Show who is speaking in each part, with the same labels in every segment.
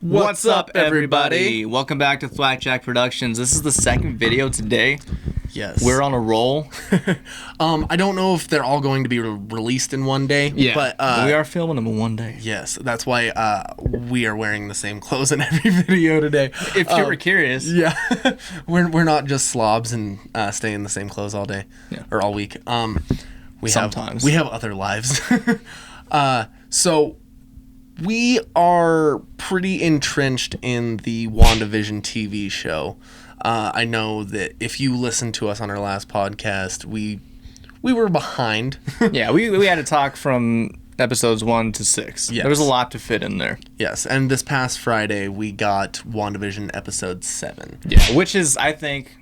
Speaker 1: What's up, everybody? Welcome back to ThwakJak Productions. This is the second video today.
Speaker 2: Yes.
Speaker 1: We're on a roll.
Speaker 2: I don't know if they're all going to be released in one day.
Speaker 1: Yeah,
Speaker 2: but
Speaker 1: we are filming them in one day.
Speaker 2: Yes, that's why we are wearing the same clothes in every video today.
Speaker 1: If you were curious.
Speaker 2: Yeah. we're not just slobs and stay in the same clothes all day or all week.
Speaker 1: Sometimes.
Speaker 2: We have other lives. So we are pretty entrenched in the WandaVision TV show. I know that if you listened to us on our last podcast, we were behind.
Speaker 1: Yeah, we had to talk from episodes 1 to 6.
Speaker 2: Yes.
Speaker 1: There was a lot to fit in there.
Speaker 2: Yes, and this past Friday, we got WandaVision episode 7.
Speaker 1: Yeah, which is, I think,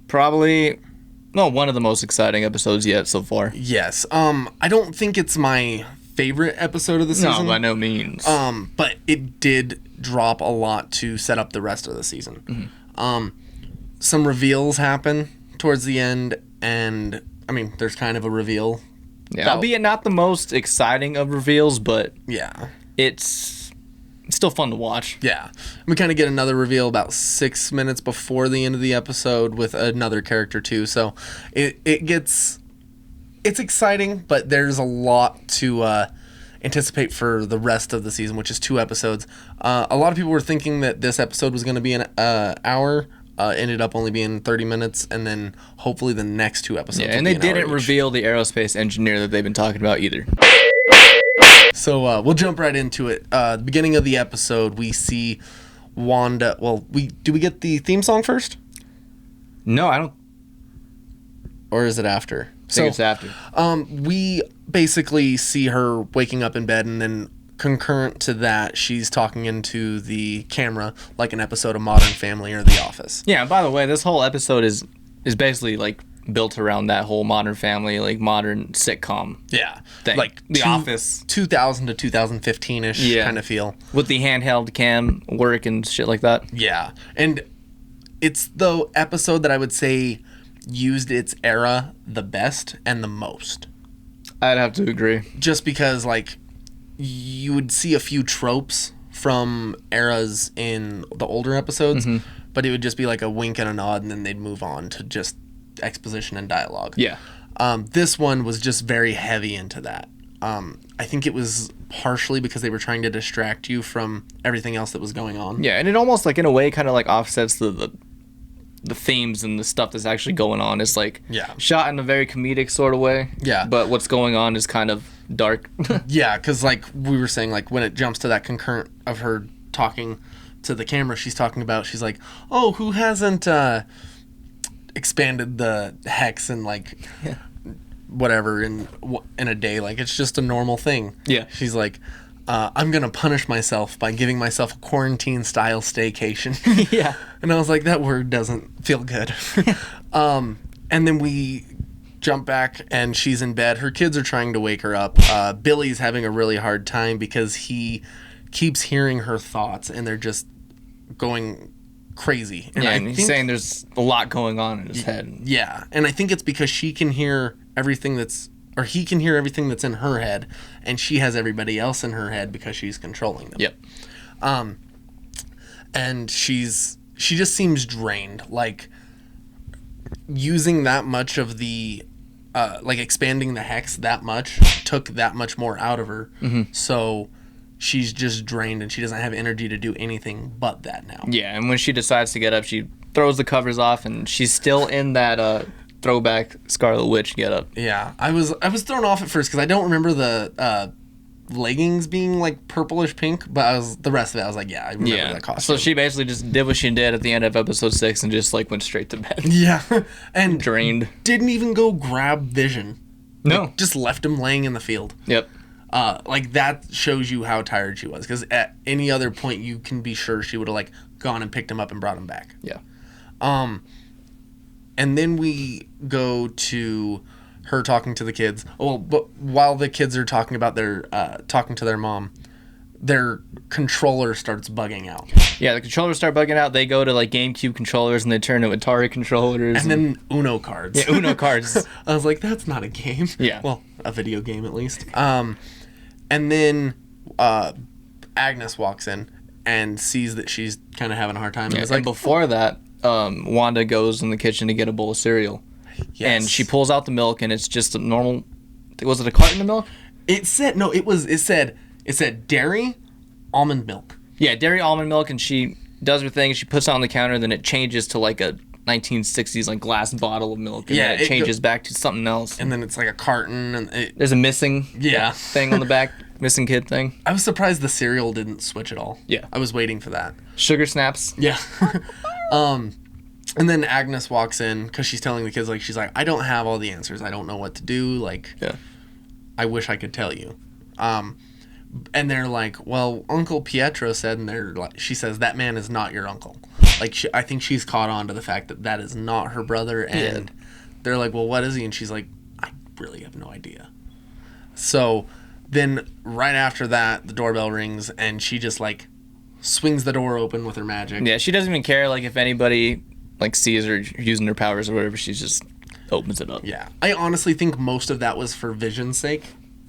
Speaker 1: probably one of the most exciting episodes yet so far.
Speaker 2: Yes. I don't think it's my favorite episode of the season.
Speaker 1: No, by no means.
Speaker 2: But it did drop a lot to set up the rest of the season. Mm-hmm. Some reveals happen towards the end, and I mean, there's kind of a reveal.
Speaker 1: Yeah, albeit not the most exciting of reveals, but
Speaker 2: yeah,
Speaker 1: it's still fun to watch.
Speaker 2: Yeah, we kind of get another reveal about 6 minutes before the end of the episode with another character too. So it's exciting, but there's a lot to anticipate for the rest of the season, which is 2 episodes. A lot of people were thinking that this episode was going to be an hour. Ended up only being 30 minutes, and then hopefully the next 2 episodes.
Speaker 1: Yeah, and they didn't reveal the aerospace engineer that they've been talking about either.
Speaker 2: So we'll jump right into it. The beginning of the episode, we see Wanda. Well, do we get the theme song first?
Speaker 1: No, I don't.
Speaker 2: Or is it after?
Speaker 1: I think it's after.
Speaker 2: We basically see her waking up in bed, and then concurrent to that, she's talking into the camera like an episode of Modern Family or The Office.
Speaker 1: Yeah, and by the way, this whole episode is basically like built around that whole Modern Family, like modern sitcom.
Speaker 2: Yeah,
Speaker 1: thing.
Speaker 2: Like
Speaker 1: The Office,
Speaker 2: 2000 to 2015-ish kind of feel
Speaker 1: with the handheld cam work and shit like that.
Speaker 2: Yeah, and it's the episode that I would say used its era the best and the most.
Speaker 1: I'd have to agree.
Speaker 2: Just because, like, you would see a few tropes from eras in the older episodes, but it would just be like a wink and a nod, and then they'd move on to just exposition and dialogue.
Speaker 1: Yeah.
Speaker 2: This one was just very heavy into that. I think it was partially because they were trying to distract you from everything else that was going on.
Speaker 1: Yeah, and it almost, like, in a way, kind of like offsets the themes and the stuff that's actually going on. It's like shot in a very comedic sort of way. Yeah. But what's going on is kind of dark.
Speaker 2: Yeah, because like we were saying, like when it jumps to that concurrent of her talking to the camera, she's like, oh, who hasn't expanded the hex and like whatever in a day? Like, it's just a normal thing. Yeah. She's like, I'm going to punish myself by giving myself a quarantine-style staycation. Yeah. And I was like, that word doesn't feel good. And then we jump back, and she's in bed. Her kids are trying to wake her up. Billy's having a really hard time because he keeps hearing her thoughts, and they're just going crazy. And
Speaker 1: and he's saying there's a lot going on in his head. Yeah,
Speaker 2: and I think it's because he can hear everything that's in her head, and she has everybody else in her head because she's controlling them. Yep. And she just seems drained. Like, using that much of the like expanding the hex that much took that much more out of her. So she's just drained, and she doesn't have energy to do anything but that now.
Speaker 1: Yeah, and when she decides to get up, she throws the covers off, and she's still in that throwback Scarlet Witch getup.
Speaker 2: Yeah, I was thrown off at first because I don't remember the leggings being like purplish pink, but the rest of it I was like, yeah, I remember that costume.
Speaker 1: So she basically just did what she did at the end of episode 6 and just like went straight to bed.
Speaker 2: Yeah, and
Speaker 1: drained.
Speaker 2: Didn't even go grab Vision.
Speaker 1: No,
Speaker 2: like, just left him laying in the field.
Speaker 1: Yep.
Speaker 2: Like, that shows you how tired she was, because at any other point you can be sure she would have like gone and picked him up and brought him back. Yeah. And then we go to her talking to the kids. Well, but while the kids are talking about talking to their mom, their controller starts bugging out.
Speaker 1: Yeah, the controllers start bugging out. They go to like GameCube controllers and they turn to Atari controllers.
Speaker 2: And then Uno cards.
Speaker 1: Yeah, Uno cards.
Speaker 2: I was like, that's not a game.
Speaker 1: Yeah.
Speaker 2: Well, a video game at least. And then Agnes walks in, and sees that she's kind of having a hard time.
Speaker 1: Yeah, and before that, Wanda goes in the kitchen to get a bowl of cereal. Yes. And she pulls out the milk, and it's just a normal... Was it a carton of milk?
Speaker 2: It said dairy almond milk.
Speaker 1: Yeah, dairy almond milk, and she does her thing. She puts it on the counter, then it changes to like a 1960s like glass bottle of milk, and then it changes back to something else.
Speaker 2: And then it's like a carton, and
Speaker 1: there's a missing thing on the back, missing kid thing.
Speaker 2: I was surprised the cereal didn't switch at all.
Speaker 1: Yeah,
Speaker 2: I was waiting for that.
Speaker 1: Sugar snaps.
Speaker 2: Yeah. And then Agnes walks in because she's telling the kids, like, she's like, I don't have all the answers. I don't know what to do. Like, I wish I could tell you. And they're like, well, Uncle Pietro said, and she says, that man is not your uncle. Like, I think she's caught on to the fact that that is not her brother. And they're like, well, what is he? And she's like, I really have no idea. So then right after that, the doorbell rings, and she just, like, swings the door open with her magic.
Speaker 1: Yeah, she doesn't even care, like, if anybody... like sees her using her powers or whatever, she just opens it up.
Speaker 2: Yeah. I honestly think most of that was for Vision's sake.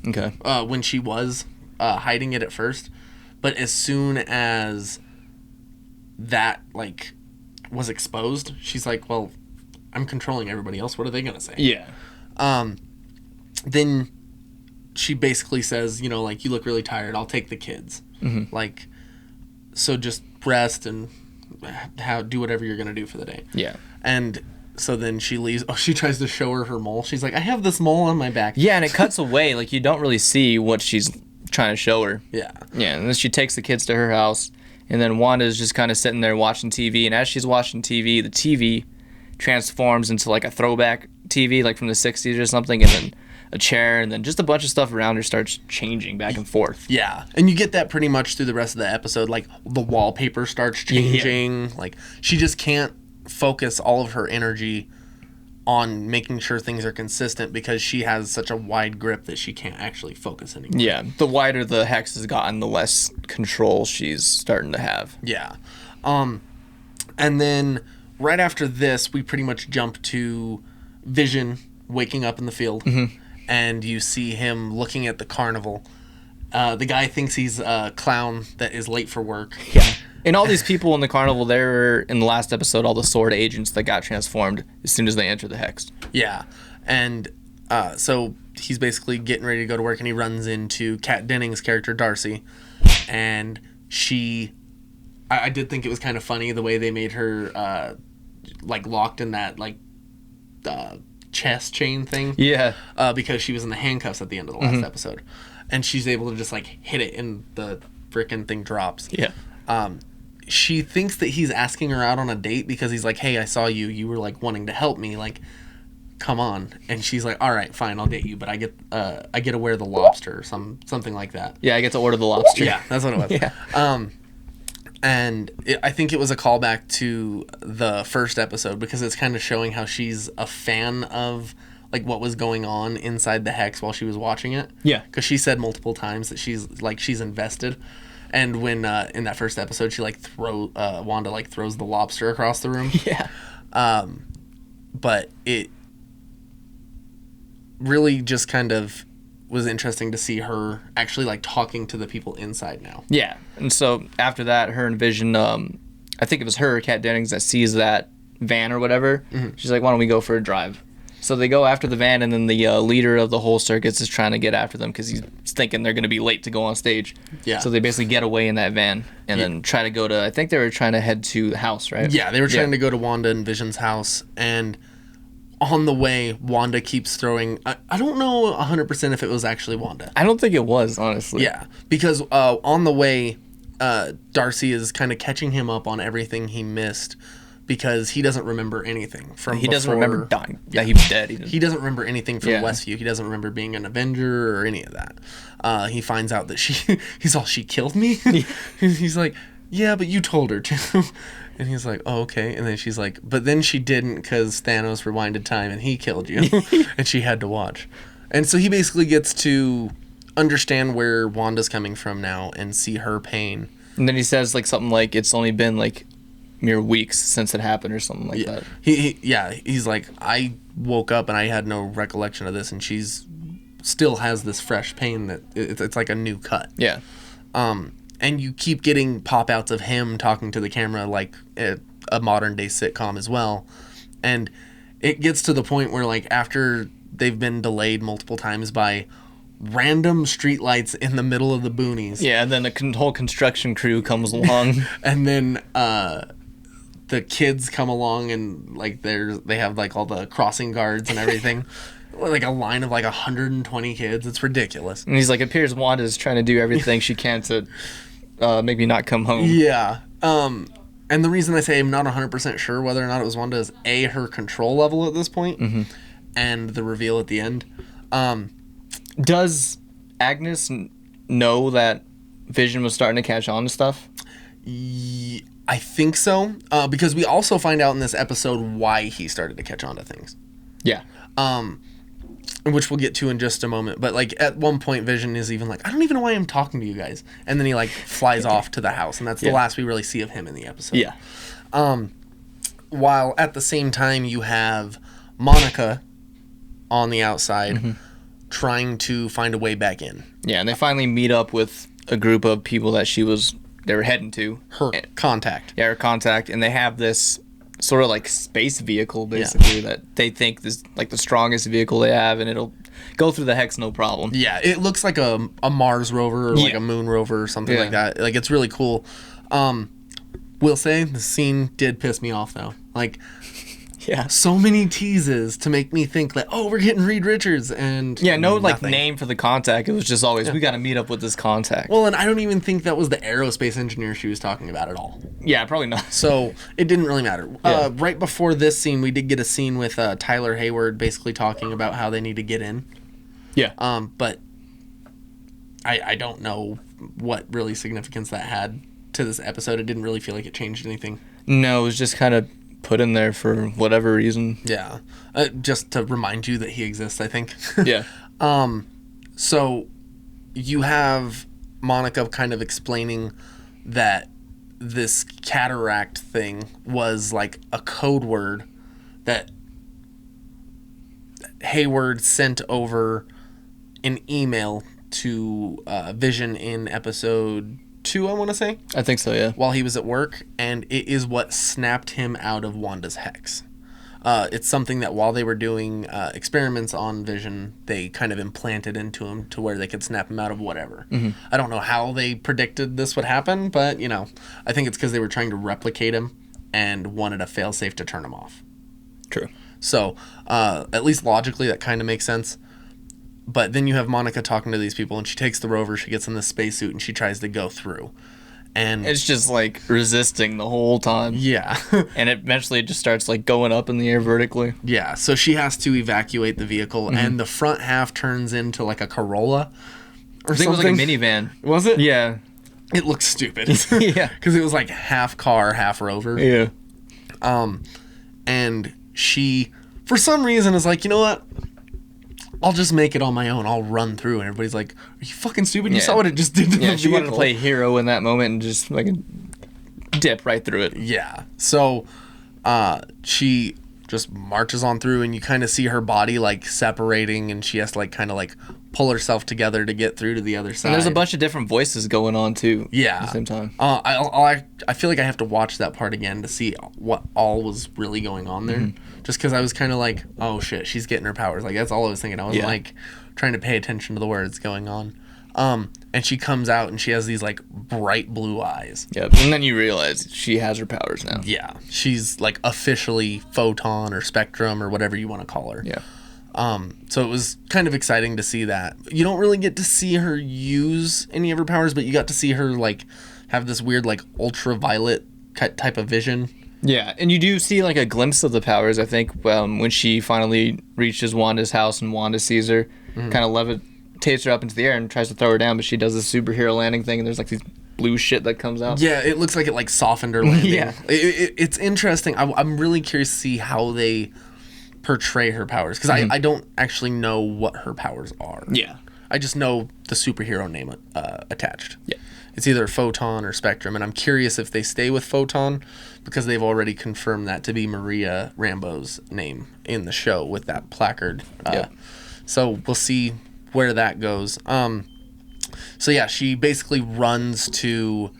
Speaker 1: Okay.
Speaker 2: When she was hiding it at first. But as soon as that, like, was exposed, she's like, well, I'm controlling everybody else. What are they going to say?
Speaker 1: Yeah.
Speaker 2: Then she basically says, you know, like, you look really tired. I'll take the kids. Mm-hmm. Like, so just rest and... do whatever you're gonna do for the day.
Speaker 1: Yeah.
Speaker 2: And so then she leaves. Oh, she tries to show her mole. She's like, I have this mole on my back.
Speaker 1: Yeah, and it cuts away. Like, you don't really see what she's trying to show her.
Speaker 2: Yeah.
Speaker 1: Yeah, and then she takes the kids to her house, and then Wanda's just kind of sitting there watching TV, and as she's watching TV, the TV transforms into like a throwback TV, like from the 60s or something, and then a chair, and then just a bunch of stuff around her starts changing back and forth.
Speaker 2: Yeah, and you get that pretty much through the rest of the episode. Like, the wallpaper starts changing. Yeah. Like, she just can't focus all of her energy on making sure things are consistent because she has such a wide grip that she can't actually focus anymore.
Speaker 1: Yeah, the wider the hex has gotten, the less control she's starting to have.
Speaker 2: Yeah. And then right after this, we pretty much jump to Vision waking up in the field. Mm-hmm. And you see him looking at the carnival. The guy thinks he's a clown that is late for work.
Speaker 1: Yeah. And all these people in the carnival, they were, in the last episode, all the sword agents that got transformed as soon as they entered the hex.
Speaker 2: Yeah. And so he's basically getting ready to go to work, and he runs into Kat Dennings' character, Darcy. And I did think it was kind of funny the way they made her, like, locked in that, like, chest chain thing.
Speaker 1: Yeah.
Speaker 2: Because she was in the handcuffs at the end of the last episode. And she's able to just, like, hit it and the frickin' thing drops.
Speaker 1: Yeah.
Speaker 2: She thinks that he's asking her out on a date because he's like, hey, I saw you. You were, like, wanting to help me. Like, come on. And she's like, all right, fine, I'll date you. But I get to wear the lobster or something like that.
Speaker 1: Yeah, I get to order the lobster.
Speaker 2: Yeah, that's what it was.
Speaker 1: Yeah.
Speaker 2: And I think it was a callback to the first episode because it's kind of showing how she's a fan of, like, what was going on inside the hex while she was watching it.
Speaker 1: Yeah. Because
Speaker 2: she said multiple times that she's invested. And when in that first episode, she, like, Wanda, like, throws the lobster across the room.
Speaker 1: Yeah.
Speaker 2: But it really just kind of was interesting to see her actually, like, talking to the people inside now.
Speaker 1: Yeah. And so after that, her and Vision, I think it was her, Kat Dennings, that sees that van or whatever. Mm-hmm. She's like, why don't we go for a drive? So they go after the van, and then the leader of the whole circus is trying to get after them because he's thinking they're going to be late to go on stage.
Speaker 2: Yeah.
Speaker 1: So they basically get away in that van and then try to go to, I think they were trying to head to the house, right?
Speaker 2: Yeah, they were trying to go to Wanda and Vision's house, and on the way, Wanda keeps throwing... I don't know 100% if it was actually Wanda.
Speaker 1: I don't think it was, honestly.
Speaker 2: Yeah, because on the way, Darcy is kind of catching him up on everything he missed because he doesn't remember anything from
Speaker 1: He
Speaker 2: before.
Speaker 1: Doesn't remember dying. Yeah, he was dead.
Speaker 2: He doesn't remember anything from Westview. He doesn't remember being an Avenger or any of that. He finds out that she killed me? He's like, yeah, but you told her to. And he's like, oh, okay. And then she's like, but then she didn't because Thanos rewinded time and he killed you. And she had to watch. And so he basically gets to understand where Wanda's coming from now and see her pain.
Speaker 1: And then he says like something like, it's only been like mere weeks since it happened or something like that.
Speaker 2: He's like, I woke up and I had no recollection of this, and she's still has this fresh pain that it's like a new cut.
Speaker 1: Yeah.
Speaker 2: And you keep getting pop-outs of him talking to the camera like a modern-day sitcom as well. And it gets to the point where, like, after they've been delayed multiple times by random streetlights in the middle of the boonies.
Speaker 1: Yeah, and then the whole construction crew comes along.
Speaker 2: And then the kids come along and, like, they have, like, all the crossing guards and everything. Like, a line of, like, 120 kids. It's ridiculous.
Speaker 1: And he's like, it appears Wanda's trying to do everything she can to make me not come home.
Speaker 2: Yeah. And the reason I say I'm not 100% sure whether or not it was Wanda is, A, her control level at this point, and the reveal at the end.
Speaker 1: Does Agnes know that Vision was starting to catch on to stuff?
Speaker 2: I think so, because we also find out in this episode why he started to catch on to things.
Speaker 1: Yeah.
Speaker 2: Which we'll get to in just a moment. But, like, at one point, Vision is even like, I don't even know why I'm talking to you guys. And then he, like, flies off to the house, and that's the last we really see of him in the episode.
Speaker 1: Yeah.
Speaker 2: While at the same time, you have Monica on the outside trying to find a way back in.
Speaker 1: Yeah, and they finally meet up with a group of people that they were heading to.
Speaker 2: Her contact.
Speaker 1: Yeah, her contact. And they have this sort of like space vehicle, basically, that they think is like the strongest vehicle they have, and it'll go through the hex no problem.
Speaker 2: Yeah, it looks like a Mars rover or like a moon rover or something like that. Like, it's really cool. Will say the scene did piss me off, though. Like, so many teases to make me think that, oh, we're getting Reed Richards, and
Speaker 1: no like name for the contact. It was just always we got to meet up with this contact.
Speaker 2: Well, and I don't even think that was the aerospace engineer she was talking about at all.
Speaker 1: Yeah, probably not.
Speaker 2: So it didn't really matter. Right before this scene, we did get a scene with Tyler Hayward basically talking about how they need to get in.
Speaker 1: Yeah.
Speaker 2: But I don't know what really significance that had to this episode. It didn't really feel like it changed anything.
Speaker 1: No, it was just kind of put in there for whatever reason.
Speaker 2: Yeah. Just to remind you that he exists, I think.
Speaker 1: Yeah.
Speaker 2: So you have Monica kind of explaining that this cataract thing was like a code word that Hayward sent over an email to Vision in episode 2, I want to say.
Speaker 1: I think so, yeah.
Speaker 2: While he was at work, and it is what snapped him out of Wanda's hex. It's something that while they were doing experiments on Vision, they kind of implanted into him to where they could snap him out of whatever. I don't know how they predicted this would happen, but, you know, I think it's because they were trying to replicate him and wanted a failsafe to turn him off.
Speaker 1: True.
Speaker 2: So, at least logically, that kind of makes sense. But then you have Monica talking to these people, and she takes the rover, she gets in the spacesuit, and she tries to go through. And
Speaker 1: it's just, like, resisting the whole time.
Speaker 2: Yeah.
Speaker 1: And eventually it just starts, like, going up in the air vertically.
Speaker 2: Yeah, so she has to evacuate the vehicle, and the front half turns into, like, a Corolla or something.
Speaker 1: I think it was, like, a minivan.
Speaker 2: Was it?
Speaker 1: Yeah.
Speaker 2: It looked stupid.
Speaker 1: Yeah.
Speaker 2: Because it was, like, half car, half rover.
Speaker 1: Yeah.
Speaker 2: And she, for some reason, is like, you know what? I'll just make it on my own. I'll run through. And everybody's like, are you fucking stupid? You saw what it just did to the vehicle.
Speaker 1: She wanted to play hero in that moment and just like dip right through it.
Speaker 2: Yeah. So she just marches on through, and you kind of see her body like separating, and she has to like kind of like pull herself together to get through to the other side.
Speaker 1: And there's a bunch of different voices going on too.
Speaker 2: Yeah.
Speaker 1: At the same time.
Speaker 2: I feel like I have to watch that part again to see what all was really going on there. Just because I was kind of like, oh shit, she's getting her powers. Like, that's all I was thinking. I wasn't like trying to pay attention to the words going on. And she comes out, and she has these like bright blue eyes.
Speaker 1: Yep. And then you realize she has her powers now.
Speaker 2: Yeah. She's like officially Photon or Spectrum or whatever you want to call her.
Speaker 1: Yeah.
Speaker 2: So it was kind of exciting to see that. You don't really get to see her use any of her powers, but you got to see her like have this weird like ultraviolet type of vision.
Speaker 1: Yeah, and you do see like a glimpse of the powers, I think, when she finally reaches Wanda's house and Wanda sees her, kind of levitates her up into the air and tries to throw her down, but she does this superhero landing thing, and there's like these blue shit that comes out.
Speaker 2: Yeah, it looks like it like softened her landing.
Speaker 1: Yeah.
Speaker 2: It's interesting. I'm really curious to see how they portray her powers, because I don't actually know what her powers are.
Speaker 1: Yeah.
Speaker 2: I just know the superhero name attached.
Speaker 1: Yeah.
Speaker 2: It's either Photon or Spectrum, and I'm curious if they stay with Photon, because they've already confirmed that to be Maria Rambeau's name in the show with that placard. So we'll see where that goes. So yeah, she basically runs to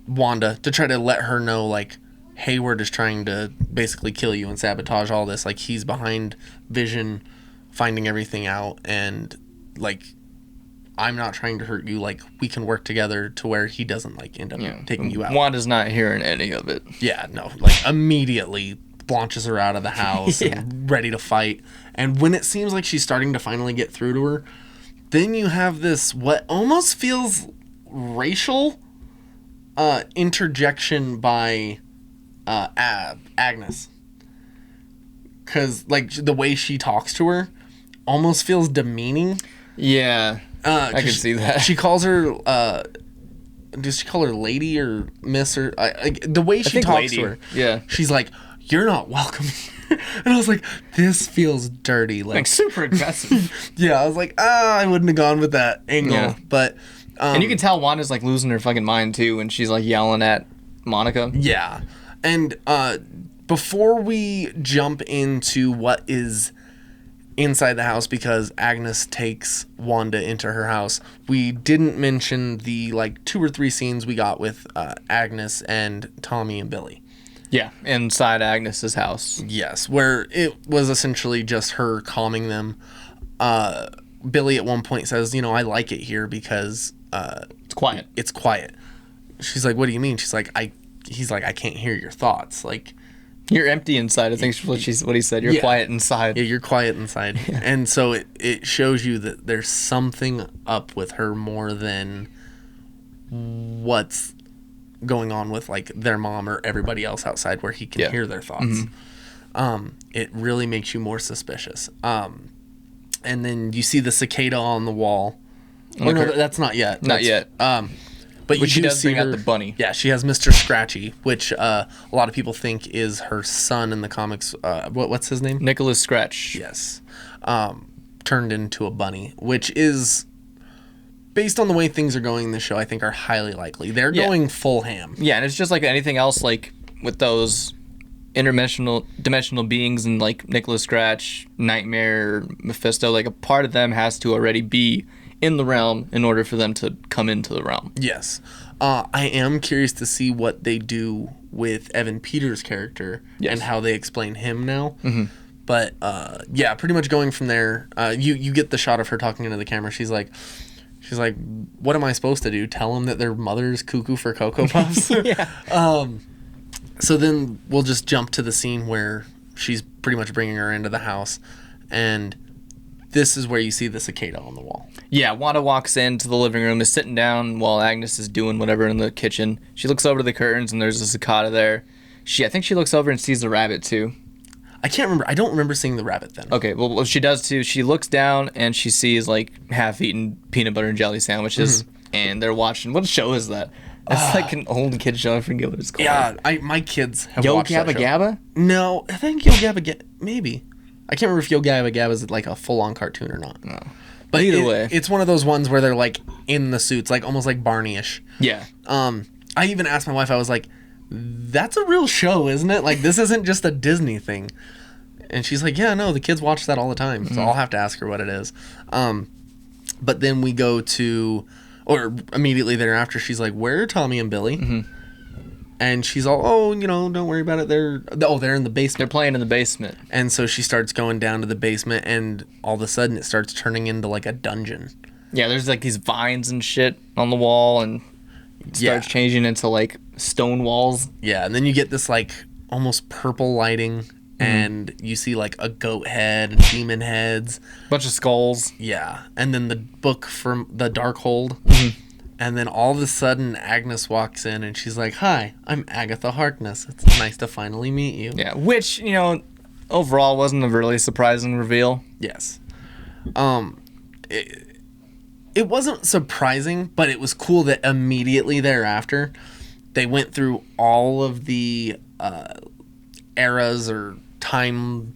Speaker 2: Wanda to try to let her know, like, Hayward is trying to basically kill you and sabotage all this. Like, he's behind Vision, finding everything out, and, like, I'm not trying to hurt you. Like, we can work together to where he doesn't, like, end up taking you out.
Speaker 1: Wanda's not hearing any of it.
Speaker 2: Yeah, no. Like, immediately launches her out of the house and ready to fight. And when it seems like she's starting to finally get through to her, then you have this, what almost feels racial interjection by Agnes, because like the way she talks to her almost feels demeaning.
Speaker 1: Yeah, I can see that.
Speaker 2: She calls her does she call her lady or miss, or the way she talks
Speaker 1: lady.
Speaker 2: to her,
Speaker 1: yeah,
Speaker 2: she's like, you're not welcome. And I was like, this feels dirty,
Speaker 1: like super aggressive.
Speaker 2: Yeah, I was like, I wouldn't have gone with that angle. But
Speaker 1: and you can tell Wanda's like losing her fucking mind too when she's like yelling at Monica.
Speaker 2: Yeah. And before we jump into what is inside the house, because Agnes takes Wanda into her house, we didn't mention the like 2 or 3 scenes we got with Agnes and Tommy and Billy.
Speaker 1: Yeah, inside Agnes's house.
Speaker 2: Yes, where it was essentially just her calming them. Billy at one point says, you know, I like it here because
Speaker 1: it's quiet.
Speaker 2: It's quiet. She's like, what do you mean? She's like, he's like, I can't hear your thoughts. Like,
Speaker 1: you're empty inside. I think what he said. You're quiet inside.
Speaker 2: Yeah, you're quiet inside. Yeah. And so it shows you that there's something up with her more than what's going on with like their mom or everybody else outside where he can hear their thoughts. Mm-hmm. It really makes you more suspicious. And then you see the cicada on the wall. Or no, that's not yet.
Speaker 1: Not yet.
Speaker 2: But
Speaker 1: she does bring out the bunny.
Speaker 2: Yeah, she has Mr. Scratchy, which a lot of people think is her son in the comics. What's his name?
Speaker 1: Nicholas Scratch.
Speaker 2: Yes. Turned into a bunny, which is, based on the way things are going in the show, I think are highly likely. They're going full ham.
Speaker 1: Yeah, and it's just like anything else, like with those dimensional beings and like Nicholas Scratch, Nightmare, Mephisto, like a part of them has to already be in the realm in order for them to come into the realm.
Speaker 2: Yes. I am curious to see what they do with Evan Peters' character and how they explain him now. Mm-hmm. But yeah, pretty much going from there, you get the shot of her talking into the camera. She's like, what am I supposed to do? Tell them that their mother's cuckoo for Cocoa Puffs? Yeah. So then we'll just jump to the scene where she's pretty much bringing her into the house, and this is where you see the cicada on the wall.
Speaker 1: Yeah, Wanda walks into the living room, is sitting down while Agnes is doing whatever in the kitchen. She looks over the curtains, and there's a cicada there. I think she looks over and sees the rabbit, too.
Speaker 2: I can't remember. I don't remember seeing the rabbit then.
Speaker 1: Okay, well, she does, too. She looks down, and she sees, like, half-eaten peanut butter and jelly sandwiches, and they're watching... What show is that? That's like an old kid show. I forget what it's called.
Speaker 2: Yeah, my kids have
Speaker 1: Yo
Speaker 2: watched
Speaker 1: Gabba
Speaker 2: that show.
Speaker 1: Gabba?
Speaker 2: No, I think Yo Gabba Gabba... Maybe. I can't remember if Yo Gabba Gabba is like a full-on cartoon or not.
Speaker 1: No.
Speaker 2: But
Speaker 1: either way,
Speaker 2: it's one of those ones where they're like in the suits, like almost like Barney-ish.
Speaker 1: Yeah.
Speaker 2: I even asked my wife, I was like, that's a real show, isn't it? Like, this isn't just a Disney thing. And she's like, yeah, no, the kids watch that all the time. So I'll have to ask her what it is. But then we go to, or immediately thereafter, she's like, where are Tommy and Billy? Mm-hmm. And she's all, don't worry about it. They're in the basement.
Speaker 1: They're playing in the basement.
Speaker 2: And so she starts going down to the basement, and all of a sudden it starts turning into like a dungeon.
Speaker 1: Yeah, there's like these vines and shit on the wall, and it starts changing into like stone walls.
Speaker 2: Yeah, and then you get this like almost purple lighting, and you see like a goat head and demon heads.
Speaker 1: Bunch of skulls.
Speaker 2: Yeah, and then the book from the Darkhold. Mm-hmm. And then all of a sudden, Agnes walks in, and she's like, hi, I'm Agatha Harkness. It's nice to finally meet you.
Speaker 1: Yeah, which, overall wasn't a really surprising reveal.
Speaker 2: Yes. It wasn't surprising, but it was cool that immediately thereafter, they went through all of the eras or time,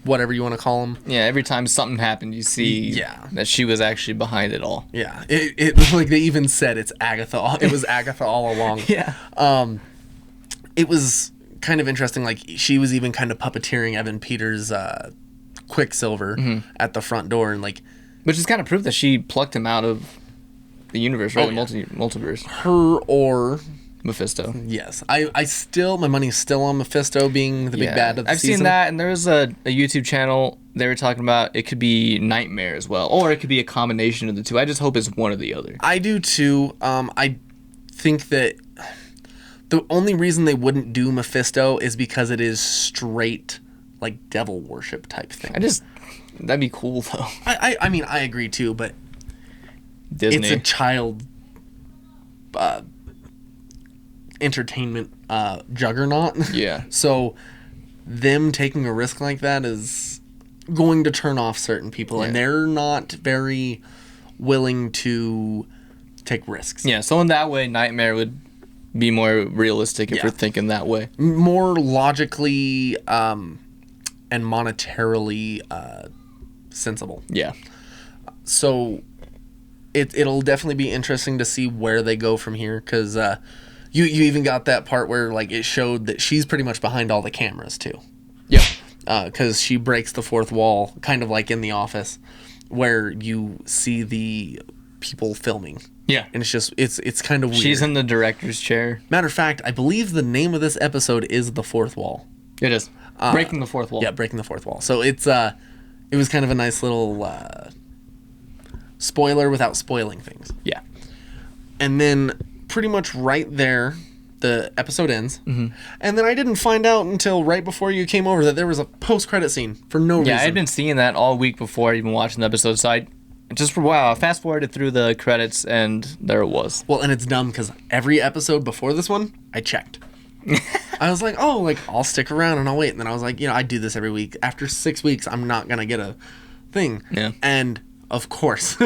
Speaker 2: whatever you want to call them.
Speaker 1: Yeah, every time something happened, you see that she was actually behind it all.
Speaker 2: Yeah, it like they even said it was Agatha all along.
Speaker 1: Yeah.
Speaker 2: It was kind of interesting. Like, she was even kind of puppeteering Evan Peters' Quicksilver at the front door, and like
Speaker 1: Which is kind of proof that she plucked him out of the universe, right? Multiverse.
Speaker 2: Her or
Speaker 1: Mephisto.
Speaker 2: Yes. I still, my money's still on Mephisto being the big bad of the season.
Speaker 1: I've seen that, and there's a YouTube channel they were talking about. It could be Nightmare as well, or it could be a combination of the two. I just hope it's one or the other.
Speaker 2: I do too. I think that the only reason they wouldn't do Mephisto is because it is straight, like, devil worship type thing.
Speaker 1: That'd be cool, though.
Speaker 2: I mean, I agree too, but
Speaker 1: Disney.
Speaker 2: It's a child entertainment juggernaut.
Speaker 1: Yeah.
Speaker 2: So them taking a risk like that is going to turn off certain people, and they're not very willing to take risks.
Speaker 1: Yeah, so in that way, Nightmare would be more realistic if we're thinking that way.
Speaker 2: More logically and monetarily sensible.
Speaker 1: Yeah.
Speaker 2: So it'll definitely be interesting to see where they go from here, because you even got that part where, like, it showed that she's pretty much behind all the cameras too.
Speaker 1: Yeah.
Speaker 2: Because she breaks the fourth wall, kind of like in The Office, where you see the people filming.
Speaker 1: Yeah.
Speaker 2: And it's just, it's kind of weird.
Speaker 1: She's in the director's chair.
Speaker 2: Matter of fact, I believe the name of this episode is The Fourth Wall.
Speaker 1: It is. Breaking the Fourth Wall.
Speaker 2: Yeah, Breaking the Fourth Wall. So it was kind of a nice little spoiler without spoiling things.
Speaker 1: Yeah.
Speaker 2: And then pretty much right there, the episode ends.
Speaker 1: Mm-hmm.
Speaker 2: And then I didn't find out until right before you came over that there was a post-credit scene for no reason.
Speaker 1: Yeah, I'd been seeing that all week before even watching the episode, so I just fast forwarded through the credits, and there it was.
Speaker 2: Well, and it's dumb because every episode before this one, I checked. I was like, oh, like, I'll stick around and I'll wait. And then I was like, I do this every week. After 6 weeks, I'm not going to get a thing.
Speaker 1: Yeah.
Speaker 2: And, of course,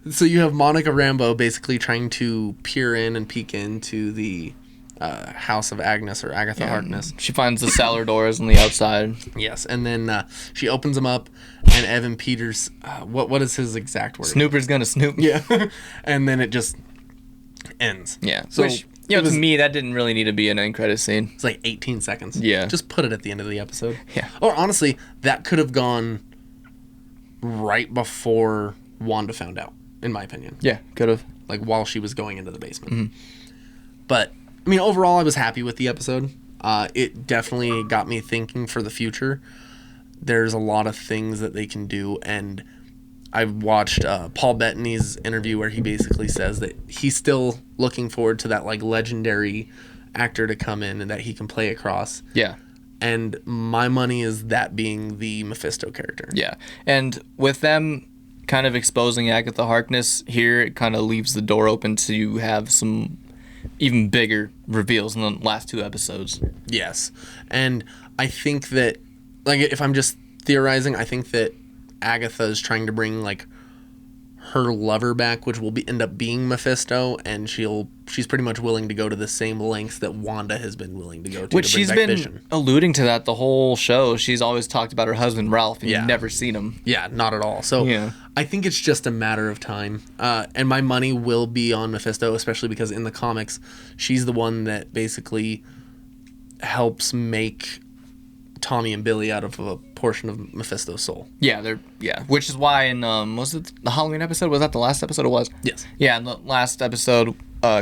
Speaker 2: so you have Monica Rambeau basically trying to peer in and peek into the house of Agnes, or Agatha Harkness.
Speaker 1: She finds the cellar doors on the outside.
Speaker 2: Yes, and then she opens them up, and Evan Peters, what is his exact word?
Speaker 1: Snooper's gonna snoop.
Speaker 2: Yeah. And then it just ends.
Speaker 1: Yeah.
Speaker 2: So,
Speaker 1: which, to me, that didn't really need to be an end credit scene.
Speaker 2: It's like 18 seconds.
Speaker 1: Yeah.
Speaker 2: Just put it at the end of the episode.
Speaker 1: Yeah.
Speaker 2: Or honestly, that could have gone right before Wanda found out, in my opinion.
Speaker 1: Yeah, could have.
Speaker 2: Like, while she was going into the basement.
Speaker 1: Mm-hmm.
Speaker 2: But, I mean, overall, I was happy with the episode. It definitely got me thinking for the future. There's a lot of things that they can do, and I watched Paul Bettany's interview where he basically says that he's still looking forward to that, like, legendary actor to come in and that he can play across.
Speaker 1: Yeah.
Speaker 2: And my money is that being the Mephisto character.
Speaker 1: Yeah. And with them kind of exposing Agatha Harkness here, it kind of leaves the door open to have some even bigger reveals in the last 2 episodes.
Speaker 2: Yes. And I think that, like, if I'm just theorizing, I think that Agatha is trying to bring, like, her lover back, which will end up being Mephisto, and she's pretty much willing to go to the same lengths that Wanda has been willing to go to.
Speaker 1: Which
Speaker 2: bring
Speaker 1: she's
Speaker 2: back
Speaker 1: been
Speaker 2: Vision.
Speaker 1: alluding to that the whole show. She's always talked about her husband Ralph, and you've never seen him.
Speaker 2: Yeah, not at all. So I think it's just a matter of time. And my money will be on Mephisto, especially because in the comics, she's the one that basically helps make Tommy and Billy out of a portion of Mephisto's soul.
Speaker 1: Yeah, which is why in was it the Halloween episode? Was that the last episode? It was.
Speaker 2: Yes.
Speaker 1: Yeah, in the last episode,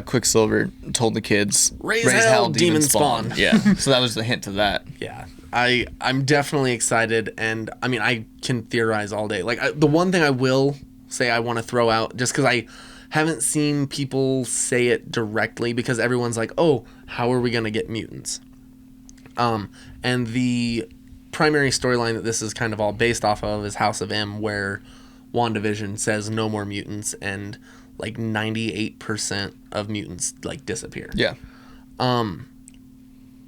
Speaker 1: Quicksilver told the kids,
Speaker 2: Raise hell, demon spawn.
Speaker 1: Yeah, so that was the hint to that.
Speaker 2: Yeah, I'm definitely excited, and I mean, I can theorize all day. Like, the one thing I will say I want to throw out, just because I haven't seen people say it directly, because everyone's like, oh, how are we going to get mutants? And the primary storyline that this is kind of all based off of is House of M, where WandaVision says no more mutants, and like 98% of mutants like disappear.
Speaker 1: Yeah.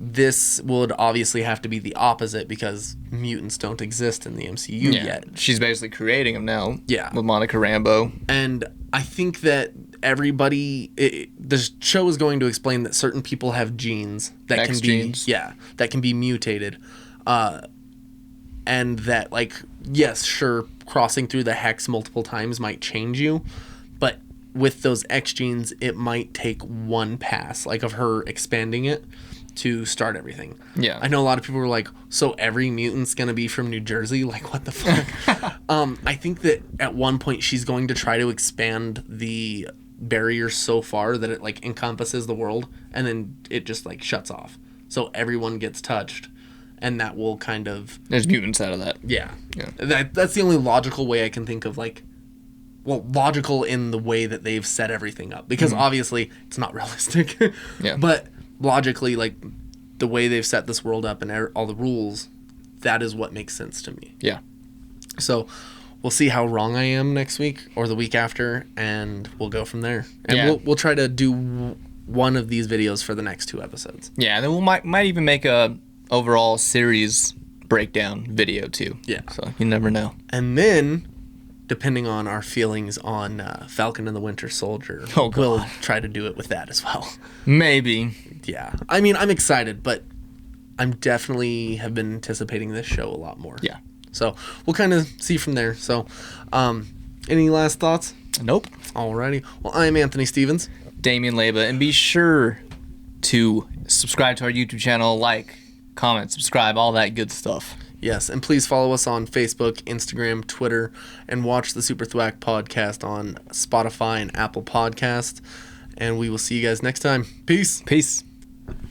Speaker 2: This would obviously have to be the opposite, because mutants don't exist in the MCU yet.
Speaker 1: She's basically creating them now.
Speaker 2: Yeah.
Speaker 1: With Monica Rambeau.
Speaker 2: And I think that the show is going to explain that certain people have genes that
Speaker 1: X-genes.
Speaker 2: that can be mutated. And that, like, yes, sure, crossing through the hex multiple times might change you, but with those X genes, it might take one pass, like, of her expanding it, to start everything.
Speaker 1: Yeah.
Speaker 2: I know a lot of people were like, so every mutant's going to be from New Jersey? Like, what the fuck? I think that at one point she's going to try to expand the barrier so far that it, like, encompasses the world, and then it just, like, shuts off. So everyone gets touched, and that will kind of...
Speaker 1: There's mutants out of that.
Speaker 2: Yeah. That's the only logical way I can think of, like... Well, logical in the way that they've set everything up. Because obviously, it's not realistic.
Speaker 1: Yeah.
Speaker 2: But logically, like, the way they've set this world up and all the rules, that is what makes sense to me.
Speaker 1: Yeah.
Speaker 2: So, we'll see how wrong I am next week or the week after, and we'll go from there. And we'll try to do one of these videos for the next 2 episodes.
Speaker 1: Yeah, and then we might even make a overall series breakdown video, too.
Speaker 2: Yeah.
Speaker 1: So, you never know.
Speaker 2: And then... depending on our feelings on Falcon and the Winter Soldier, we'll try to do it with that as well.
Speaker 1: Maybe.
Speaker 2: Yeah. I mean, I'm excited, but I'm definitely have been anticipating this show a lot more.
Speaker 1: Yeah.
Speaker 2: So we'll kind of see from there. So any last thoughts?
Speaker 1: Nope.
Speaker 2: Alrighty. Well, I'm Anthony Stevens.
Speaker 1: Damian Leba. And be sure to subscribe to our YouTube channel, like, comment, subscribe, all that good stuff.
Speaker 2: Yes, and please follow us on Facebook, Instagram, Twitter, and watch the Super Thwack podcast on Spotify and Apple Podcasts. And we will see you guys next time. Peace.
Speaker 1: Peace.